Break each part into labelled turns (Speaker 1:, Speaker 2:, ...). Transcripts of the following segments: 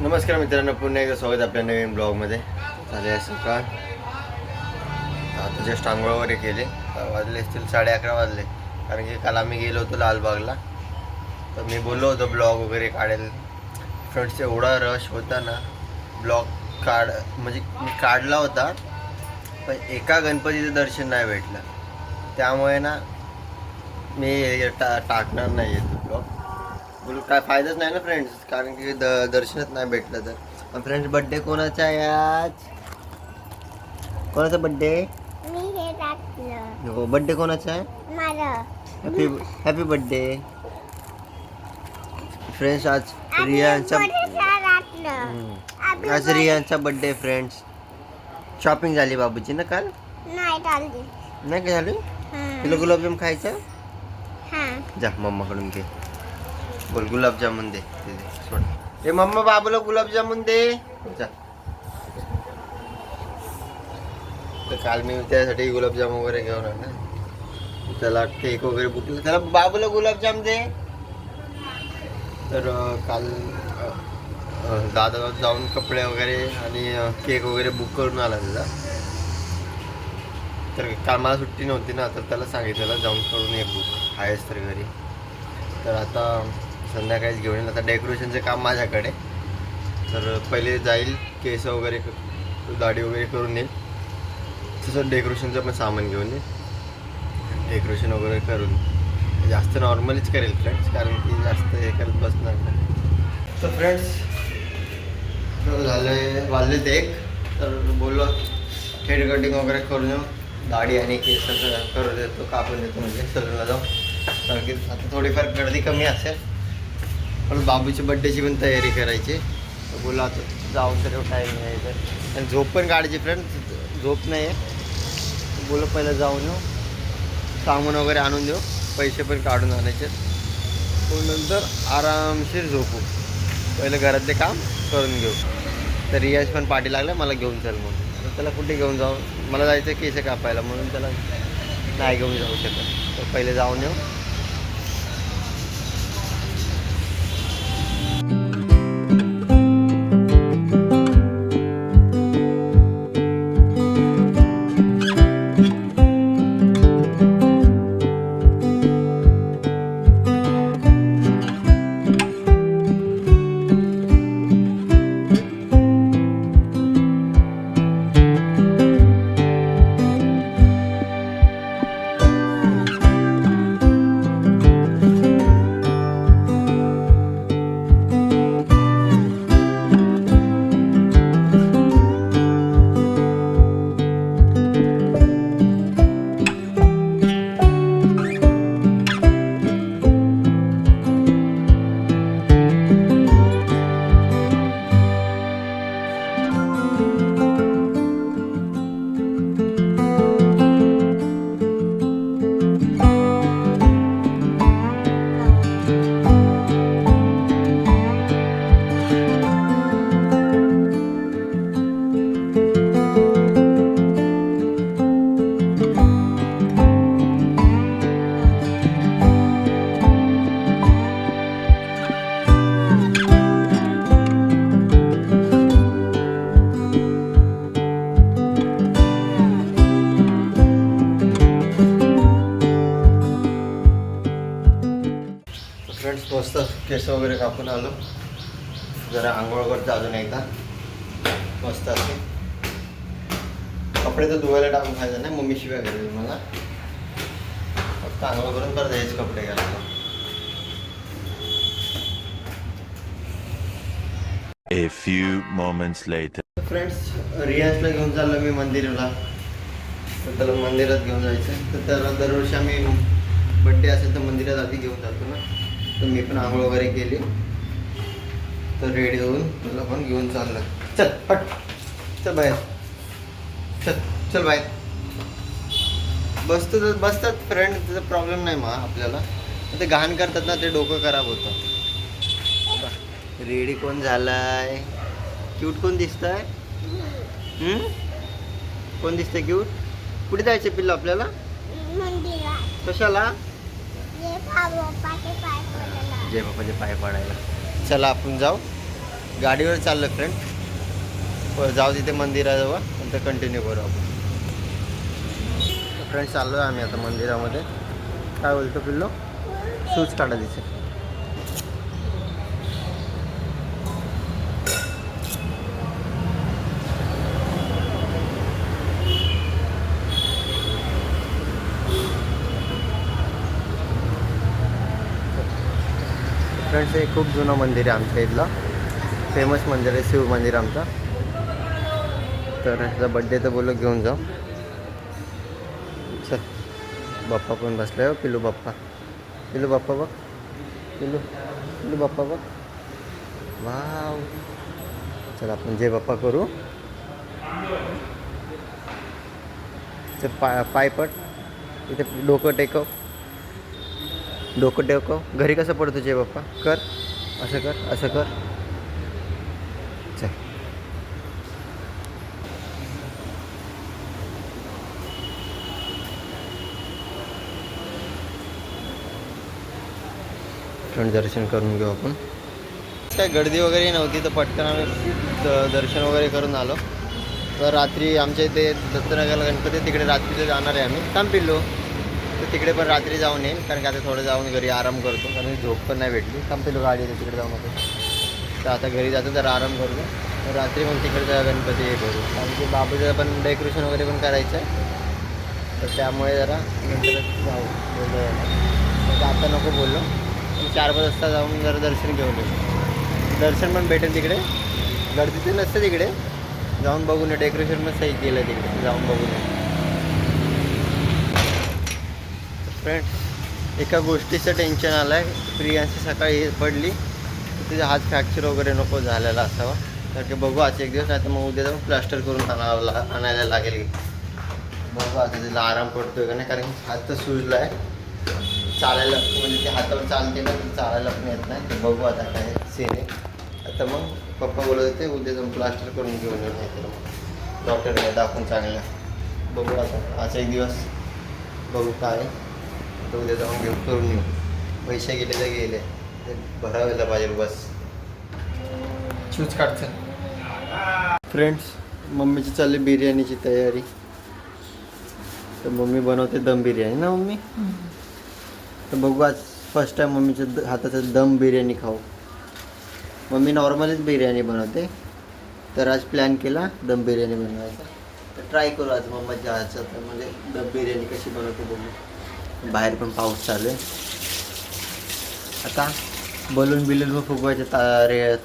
Speaker 1: नमस्कार मित्रांनो, पुन्हा एकदा स्वागत आपल्या नवीन ब्लॉगमध्ये. झाले आहे सकाळ. आता जस्ट आंघोळ वगैरे केले. वाजले असतील 11:30 वाजले. कारण की काल आम्ही गेलो होतो लालबागला, तर मी बोललो होतो ब्लॉग वगैरे काढेल. फ्रेंड्स, एवढा रश होता ना, ब्लॉग म्हणजे मी काढला होता, पण एका गणपतीचं दर्शन नाही भेटलं. त्यामुळे ना मी टाकणार नाही आहे तो ब्लॉग. बोलू काय फायदाच नाही ना फ्रेंड्स, कारण की दर्शनच नाही भेटलं तर. पण फ्रेंड्स, बड्डे कोणाचा आहे आज? कोणाचा बड्डे?
Speaker 2: मी हे टाकलं.
Speaker 1: हो, बड्डे कोणाचा आहे?
Speaker 2: माझा.
Speaker 1: Happy birthday friends. आज रियांचा बड्डे फ्रेंड्स. शॉपिंग झाली बाबूची ना काल?
Speaker 2: नाही टाकली.
Speaker 1: नाही काय झाली? तुला गुलाबजाम खायचं?
Speaker 2: हां.
Speaker 1: जा मम्माकडून घे. बोल गुलाबजामुन दे. सोड. ए मम्मा, बाबूला गुलाबजामुन दे जा. तर काल मी त्यासाठी गुलाबजाम वगैरे घेऊन आला. त्याला केक वगैरे बुक केला. त्याला बाबूला गुलाबजाम दे. तर काल दादा जाऊन कपडे वगैरे आणि केक वगैरे बुक करून आला त्याचा. तर काल मला सुट्टी नव्हती ना, तर त्याला सांगितलेलं जाऊन करून एक बुक आहेस तर घरी. तर आता संध्याकाळीच घेऊन येईल. आता डेकोरेशनचं काम माझ्याकडे. तर पहिले जाईल, केस वगैरे दाढी वगैरे करून येईल. तसं डेकोरेशनचं पण सामान घेऊन येईल. डेकोरेशन वगैरे करून जास्त नॉर्मलीच करेल फ्रेंड्स, कारण की जास्त हे करत बसणार नाही. तर फ्रेंड्स, झालं वाजलेत 1. तर बोललो हेड कटिंग वगैरे करून येऊ. दाढी आणि केस करून देतो, कापून देतो, म्हणजे सलूनला जाऊ. कारण की आता थोडीफार गर्दी कमी असेल, पण बाबूची बड्डेची पण तयारी करायची. तर बोला आता जाऊन तर टाईम नाही तर. आणि झोप पण काढायची फ्रेंड, झोप नाही आहे. बोला पहिलं जाऊन येऊ, सामान वगैरे आणून देऊ, पैसे पण काढून आणायचे. नंतर आरामशीर झोपू. पहिलं घरातले काम करून घेऊ. तर रियाज पण पाठी लागला मला घेऊन चल म्हणून. त्याला कुठे घेऊन जाऊ? मला जायचं केस कापायला, म्हणून त्याला नाही घेऊन जाऊ शकत. तर पहिले जाऊन येऊ. फ्रेंड्स, मस्त केस वगैरे कापून आलो. जरा आंघोळ करतो अजून एकदा मस्त असे. कपडे तर धुवायला टाकून खायचं नाही, मम्मी शिवाय घरी मला. फक्त आंघोळ करून परत हेच कपडे घालायला.
Speaker 3: A few moments later.
Speaker 1: Friends, रियाजला घेऊन चाललो मी मंदिराला. तर त्याला मंदिरात घेऊन जायचं. तर त्याला दरवर्षी आम्ही बड्डे असेल तर मंदिरात आधी घेऊन जातो ना. तर मी पण आंघोळ वगैरे केली, तर रेडी होऊन तुला पण घेऊन चाललं. चल हट, चल बाहेर, चल बाहेर. बसतात फ्रेंड, त्याचा प्रॉब्लेम नाही मग आपल्याला. ते घाण करतात ना, ते डोकं खराब होतं. रेडी कोण झालाय? क्यूट कोण दिसतंय? कोण दिसतंय क्यूट? कुठे जायचं पिल्लू आपल्याला?
Speaker 2: मंदिरात.
Speaker 1: कशाला?
Speaker 2: ये बाप्पाचे पाय पडायला.
Speaker 1: जय बाप्पाचे पाय पाडायला. चला आपण जाऊ. गाडीवर चाललो फ्रेंड. जाऊ तिथे मंदिराजवळ नंतर कंटिन्यू करू आपण. फ्रेंड्स चाललो आहे आम्ही आता मंदिरामध्ये. काय बोलतो पिल्लो? शूज काढा तिथे. फ्रेंड्स हे खूप जुनं मंदिर आहे आमच्या इथलं. फेमस मंदिर आहे, शिव मंदिर आमचं. तर ह्याचा बड्डे तर बोललो घेऊन जाऊ. चल बाप्पा पण बसलाय हो. पिलू बाप्पा, पिलू बाप्पा बघ, पिलू पिलू बाप्पा बघ. वाव. चल आपण जय बाप्पा करू. चल पाय पड. इथे डोकं टेकव, डोकं टेकव. घरी कसं पडतो जय बाप्पा? कर असं, कर असं कर. चल दर्शन करून घेऊ आपण. काय गर्दी वगैरे नव्हती तर पटकन आम्ही दर्शन वगैरे करून आलो. तर रात्री आमच्या इथे दत्तनगरला गणपती, तिकडे रात्रीचं जाणार आहे आम्ही. काम पिल्लो तर तिकडे पण रात्री जाऊन येईल, कारण की आता थोडं जाऊन घरी आराम करतो, कारण झोप पण नाही भेटली. काम पिल्लो गाडी येते तिकडे जाऊन होतो. तर आता घरी जातो तर आराम करतो. तर रात्री मग तिकडे गणपती हे करू, कारण की बाबूचं पण डेकोरेशन वगैरे पण करायचं आहे. तर त्यामुळे जरा नंतर जाऊ बोललो. आता नको बोललो. 4-5 वाजता जाऊन जरा दर्शन घेऊन येऊ. दर्शन पण भेटेल तिकडे, गर्दी ते नसते तिकडे. जाऊन बघून ये. डेकोरेशन पण सही केलं तिकडे, जाऊन बघून ये. फ्रेंड एका गोष्टीचं टेन्शन आलं आहे. प्रियांशी सकाळी पडली, तिचा हात फ्रॅक्चर वगैरे नको झालेला असावा. तर ते बघू आज एक दिवस, नाही तर मग उद्या जाऊन प्लास्टर करून आणायला लागेल. बघू आता तिला आराम पडतोय का नाही, कारण हात तर सुजला आहे. चालायला म्हणजे ते हातावर चालते ना, चालायला पण येत नाही. तर बघू आता काय सीन आहे. आता मग पप्पा बोलत होते उद्या जाऊन प्लास्टर करून घेऊन येऊ, नाही तर मग डॉक्टरने दाखवून चांगलं. बघू आता आज एक दिवस बघू काय. तर उद्या जाऊन घेऊन करून येऊ. पैसे गेले तर गेले, ते भरावेला पाहिजे बस. शूज काढचं. फ्रेंड्स मम्मीची चालली बिर्याणीची तयारी. तर मम्मी बनवते दम बिर्याणी ना मम्मी. तर बघू आज फर्स्ट टाईम मम्मीच्या हाताचं दम बिर्याणी खाऊ. मम्मी नॉर्मलच बिर्याणी बनवते, तर आज प्लॅन केला दम बिर्याणी बनवायचा. तर ट्राय करू आज मम्मीच्या हातचं. तर म्हणजे दम बिर्याणी कशी बनवते बघू. बाहेर पण पाऊस चालू आहे. आता बलून बिलून फुगवायची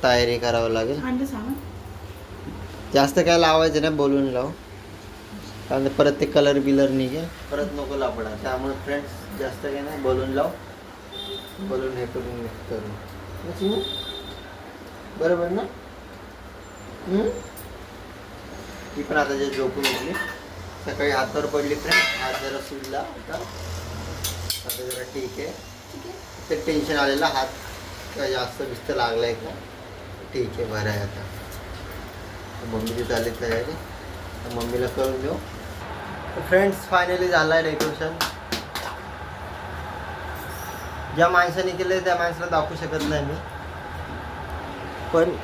Speaker 1: तयारी करावं लागेल. जास्त काय लावायचं नाही, बलून लाव, कारण परत ते कलर बिलर निघेल, परत नको लापडा. त्यामुळे फ्रेंड्स जास्त काय नाही, बलून लाव. बलून हे करून करू. बरोबर ना? ती पण आता जे झोपून उठली. सकाळी हातावर पडली फ्रेंड, हात जरा सुजला होता. आता जरा ठीक आहे. ते टेन्शन आलेलं, हात काय जास्त बिस्त लागला आहे का. ठीक आहे, बरं आहे आता. मम्मीची चालली तयारी, तर मम्मीला करून देऊ. फ्रेंड्स फायनली झालं आहे डेकोरेशन. ज्या माणसाने केलं त्या माणसाला दाखवू शकत नाही मी, पण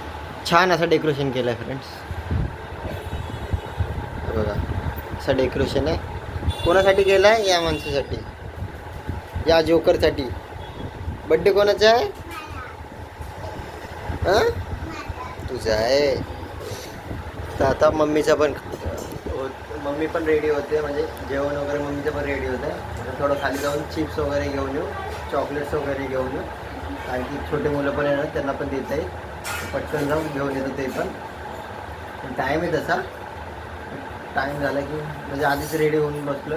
Speaker 1: छान असं डेकोरेशन केलं आहे फ्रेंड्स. बघा असं डेकोरेशन आहे. कोणासाठी केलं आहे? या माणसासाठी, या जोकरसाठी. बड्डे कोणाचा आहे? हां तुझा आहे. तर आता मम्मीचा पण, मम्मी पण रेडी होते, म्हणजे जेवण वगैरे मम्मीचं पण रेडी होतं. तर थोडं खाली जाऊन चिप्स वगैरे घेऊन येऊ, चॉकलेट्स वगैरे घेऊन येऊ, कारण की छोटे मुलं पण येणार, त्यांना पण देता येईल. पटकन जाऊन घेऊन येतो ते पण. टाईम आहे तसा. टाईम झाला की म्हणजे आधीच रेडी होऊन बसलो.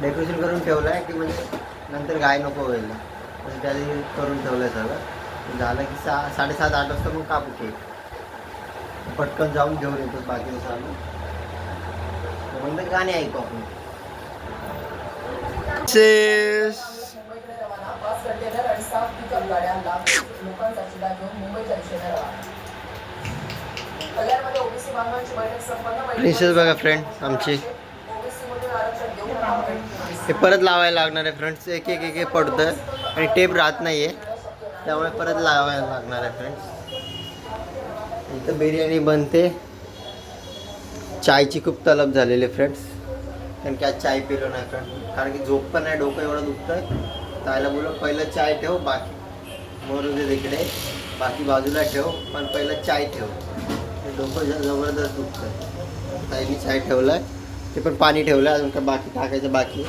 Speaker 1: डेकोरेशन करून ठेवलं आहे की म्हणजे नंतर गाय नको व्हायला, म्हणजे त्याआधी करून ठेवलं आहे सगळं. झालं की 7:30-8 वाजता मग कापू केक. पटकन जाऊन घेऊन येतो बाकी सगळं. म्हणजे गाणे ऐकू आपण. प्रिन्सेस बघा फ्रेंड आमची. हे परत लावायला लागणार आहे फ्रेंड्स. एक एक एक पडतं आणि टेप राहत नाही आहे. त्यामुळे परत लावायला लागणार आहे फ्रेंड्स. इथं बिर्याणी बनते. चायची खूप तलब झालेली आहे फ्रेंड्स, कारण की आज चाय पिलो नाही फ्रेंड, कारण की झोप पण नाही, डोकं एवढं दुखतं आहे. ताईला बोललो पहिलं चाय ठेव, बाकी मरू दे तिकडे, बाकी बाजूला ठेव, पण पहिलं चाय ठेव, डोकं जबरदस्त दुखतं आहे. ताईने चाय ठेवला आहे, ते पण पाणी ठेवलं आहे, अजून काय बाकी टाकायचं बाकी.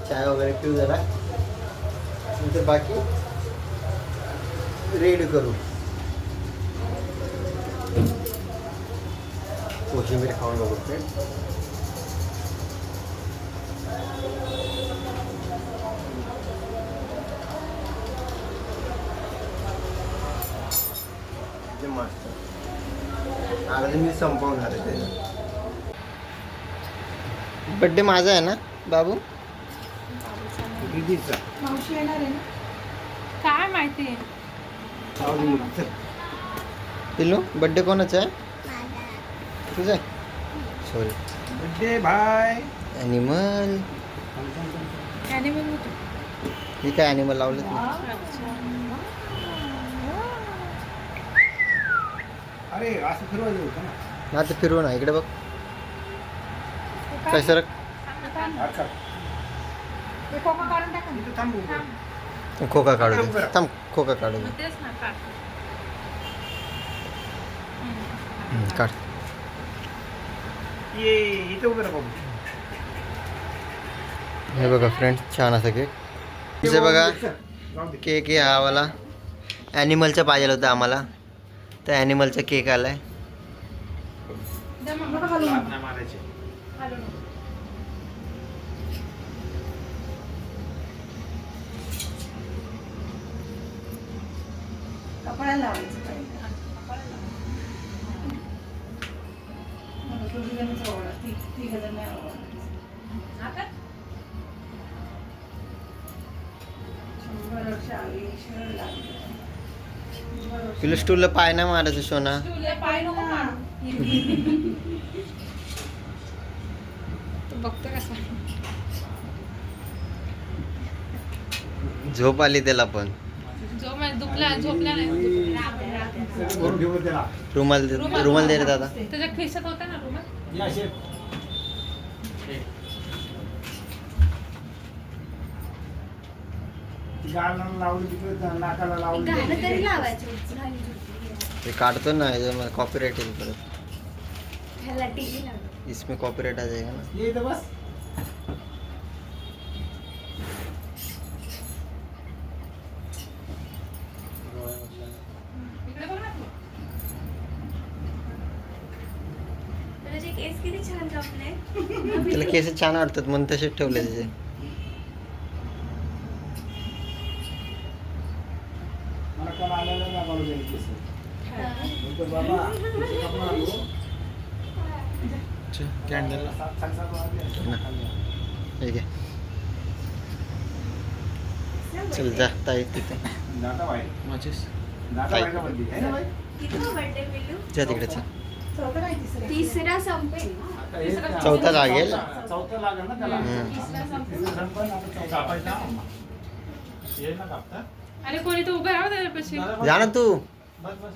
Speaker 1: चाय वगैरे पिऊ जरा, नंतर बाकी रेडी करू. कोशिंबीर खाऊन बघू फ्रेंड. मस्त. अगदी मी संपवणार आहे त्याला. बड्डे माझा आहे ना बाबू?
Speaker 4: मावशी येणार आहे ना? काय माहिती.
Speaker 1: पिल्लू बड्डे कोणाचा आहे? तुझा आहे? सॉरी.
Speaker 5: बड्डे भाई.
Speaker 1: ॲनिमल. हे काय ॲनिमल लावलं तू?
Speaker 5: अरे असं फिरवायचं होतं ना.
Speaker 1: ना ते फिरवू ना, इकडे बघ. काय सर
Speaker 5: अच्छा.
Speaker 4: हे कोका काढून टाका ना.
Speaker 5: इथं थांबू.
Speaker 1: खोका काढू दे. थांब खोका काढू दे.
Speaker 4: तेच ना काढ.
Speaker 1: काढ.
Speaker 5: ये इथं उभं राहा बाबू.
Speaker 1: हे बघा फ्रेंड, छान असं केक. इथे बघा केक आहे हा वाला. ॲनिमलचा पाहिजे होता आम्हाला, तर ॲनिमलचा केक आलाय.
Speaker 5: मारायचे.
Speaker 4: कपड्याला लावायचं पाहिजे.
Speaker 1: तुला स्टूलला पाय नाही मारायचं सोना.
Speaker 4: बघतो कसा
Speaker 1: झोप आली त्याला पण.
Speaker 4: झोपला नाही.
Speaker 1: रुमाल रुमाल दे रे दादा.
Speaker 4: त्याच्या खिशात होता ना रुमाल.
Speaker 5: या शेफ. गालाला लावलं तिकडे, नाकाला लावलं.
Speaker 2: तरी लावायचं.
Speaker 1: ते काढतो ना, मला कॉपीराइट येईल परत.
Speaker 2: ह्याला टीव्ही लाव.
Speaker 1: इसमें कॉपीराइट आ जाएगा ना.
Speaker 5: ये इथं बस.
Speaker 4: इकडे बघ ना तू.
Speaker 2: तुझे केस किती छान कापले.
Speaker 1: त्याला केस छान वाटतात म्हणून तसेच ठेवले त्याचे.
Speaker 5: मला काल आलेलं ना काढू द्यायचं केस. म्हणतो बाबा केस कापून आलो.
Speaker 1: कॅन्डल
Speaker 5: सात वाजले.
Speaker 1: ठीक आहे. चल जा ताई तिथे.
Speaker 5: दादा बाई. दादा बाई का बड्डे आहे ना बाई?
Speaker 2: किती बर्थडे पिलू?
Speaker 1: जा तिकडे चल.
Speaker 4: चौथा काय तिसरा?
Speaker 2: तिसरा संपेल.
Speaker 5: आता हे
Speaker 1: चौथा लागेल.
Speaker 5: चौथा लागेल ना त्याला.
Speaker 4: तिसरा संपला.
Speaker 5: तिसरा संपला, आता चौथा कापायचा. ये ना कापता.
Speaker 4: अरे कोणी तर उभं राहा त्याच्यापाशी.
Speaker 1: जा ना तू.
Speaker 5: बस बस.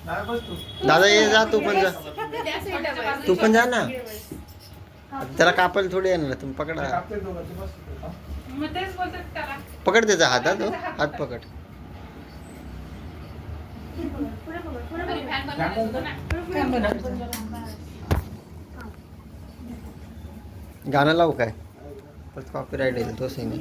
Speaker 5: दादा बस तू.
Speaker 1: दादा ये जा, तू पण जा.
Speaker 2: त्या साईडला बस.
Speaker 1: तू पण जा ना. त्याला कापायला थोडी येणार, तुम्ही पकडा.
Speaker 5: कापते दोघं, तू बस.
Speaker 4: मग तेच बोलतात त्याला.
Speaker 1: पकड त्याचा हात, हात पकड.
Speaker 2: पुढे बघ, पुढे
Speaker 4: आणि
Speaker 2: बघ.
Speaker 4: फॅन बंद करतो ना.
Speaker 1: गाणं लावू काय? परत कॉपीराइट येईल तो सिंग.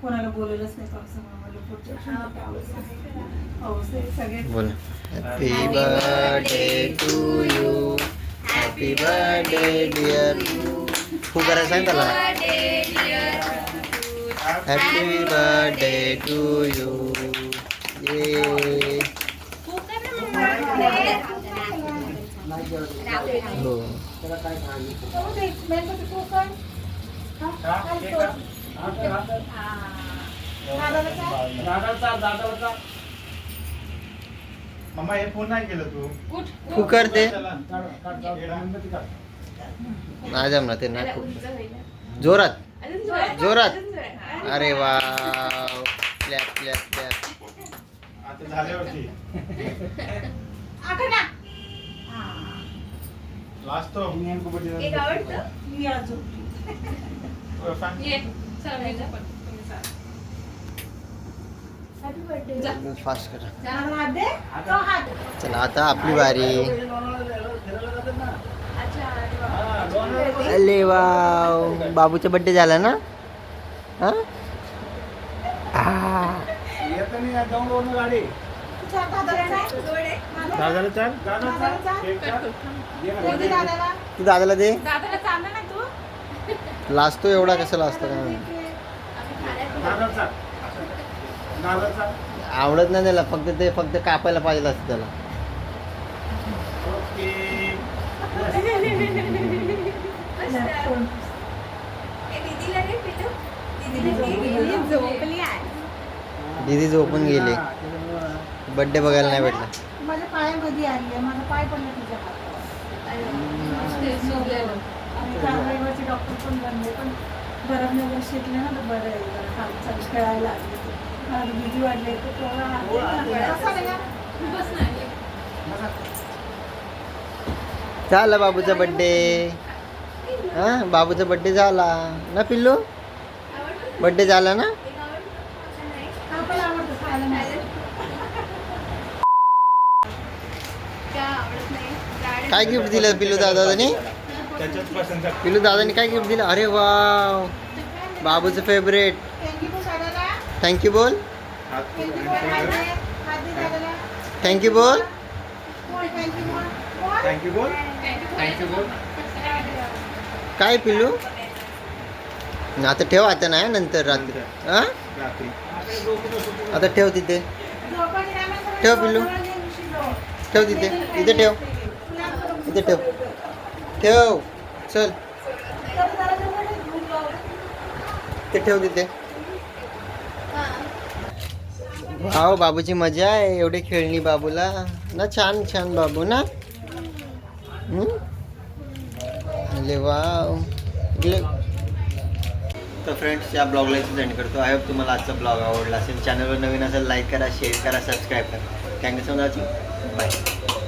Speaker 4: कोणाला बोलवलंच नाही पावसामुळे मला पुढच्या सगळे
Speaker 1: बोल. Happy birthday to you, happy birthday dear. तू करायला सांग त्याला. Happy birthday to you. ये हो.
Speaker 5: दादाचा मम्मा हे फोन नाही केलं तू.
Speaker 4: उठ.
Speaker 1: तू कर ते.
Speaker 5: मेणबत्ती काढ.
Speaker 1: नाही जमणार ते ना
Speaker 2: त्याला
Speaker 1: खूप
Speaker 2: उंच होईल.
Speaker 1: जोरात
Speaker 2: अजून जोरात.
Speaker 1: जोरात.
Speaker 2: अजून जोरात.
Speaker 1: अरे वा क्लॅप क्लॅप क्लॅप.
Speaker 5: आता झाल्यावरती
Speaker 4: आकडा
Speaker 5: लास्ट तो इंडियन कबड्डी
Speaker 2: एक आवडतं?
Speaker 4: मी अजून
Speaker 2: ये. चला, मी जा. Happy birthday.
Speaker 4: जा.
Speaker 1: फास्ट करा.
Speaker 4: हात दे तो हात
Speaker 1: चला आता आपली बारी.
Speaker 2: अच्छा, अरे वा.
Speaker 1: अरे वाव बाबूचा बर्थडे झाला ना हा
Speaker 5: येताना जाऊन वरून गाडी
Speaker 4: चार दादाला चाल.
Speaker 2: गोड आहे.
Speaker 5: दादाला चाल
Speaker 4: दादाला चाल.
Speaker 5: केक चाल. ये ना
Speaker 4: कोणती दादाला
Speaker 1: तू दादाला दे.
Speaker 4: दादाला चाललं ना तू
Speaker 1: लाजतो एवढा कसं लाजतो काय
Speaker 2: आम्ही खाण्यात
Speaker 5: दादाला चाल. दादाला चाल.
Speaker 1: आवडत नाही त्याला फक्त कापायला पाहिजे असतं त्याला.
Speaker 5: ओके
Speaker 2: मस्त. ए, दीदीला रे पिटू. दीदीला घे. झोपली आहे.
Speaker 1: दीदी झोपून गेली. बर्थडे बघायला नाही भेटला.
Speaker 4: माझ्या पायामध्ये आली आहे माझा पाय पडला तुझ्या हातावर
Speaker 2: अरे वा.
Speaker 4: आणि काल रविवारचे डॉक्टर पण बनले पण बरं नाही वगैरे शिकले ना तर बरं आहे जरा काम चालू खेळायला लागले मला भीती वाटली तर
Speaker 1: झाला बाबूचा बर्थडे. हा बाबूचा बर्थडे झाला ना पिल्लू.
Speaker 2: आवडतं?
Speaker 1: बर्थडे झाला ना.
Speaker 2: एक आवडतं? नाही.
Speaker 4: आपल्याला आवडतं खायला नाही
Speaker 2: का आवडत नाही? जाड
Speaker 1: काय गिफ्ट दिलं पिल्लू दादानी.
Speaker 5: त्याच्याच पसंत
Speaker 1: पिल्लू दादानी काय गिफ्ट दिलं. अरे वाव बाबूचं फेवरेट.
Speaker 4: थँक्यू तू दादाला
Speaker 1: थँक्यू बोल.
Speaker 4: थँक्यू बोल हात दे दादाला
Speaker 1: थँक्यू बोल.
Speaker 4: बोल थँक्यू बोल बोल
Speaker 5: थँक्यू बोल थँक्यू बोल
Speaker 1: काय पिल्लू आता ठेव. आता नाही नंतर रात्री हा
Speaker 5: रात्री
Speaker 1: आता ठेव तिथे.
Speaker 4: झोपायच्या टायमाला
Speaker 1: ठेव पिल्लू.
Speaker 4: जवळ ये उशिरा.
Speaker 1: ठेव तिथे. इथे ठेव. इथे ठेव. ठेव चल ते ठेव तिथे. वाव बाबूची मजा आहे. एवढे खेळणी बाबूला ना. छान छान बाबू ना. अरे वाव. तर फ्रेंड्स या ब्लॉगला इथेच एंड करतो. आय होप तुम्हाला आजचा ब्लॉग आवडला असेल. चॅनलवर नवीन असेल लाईक करा शेअर करा सबस्क्राईब करा. Thank you so much. बाय.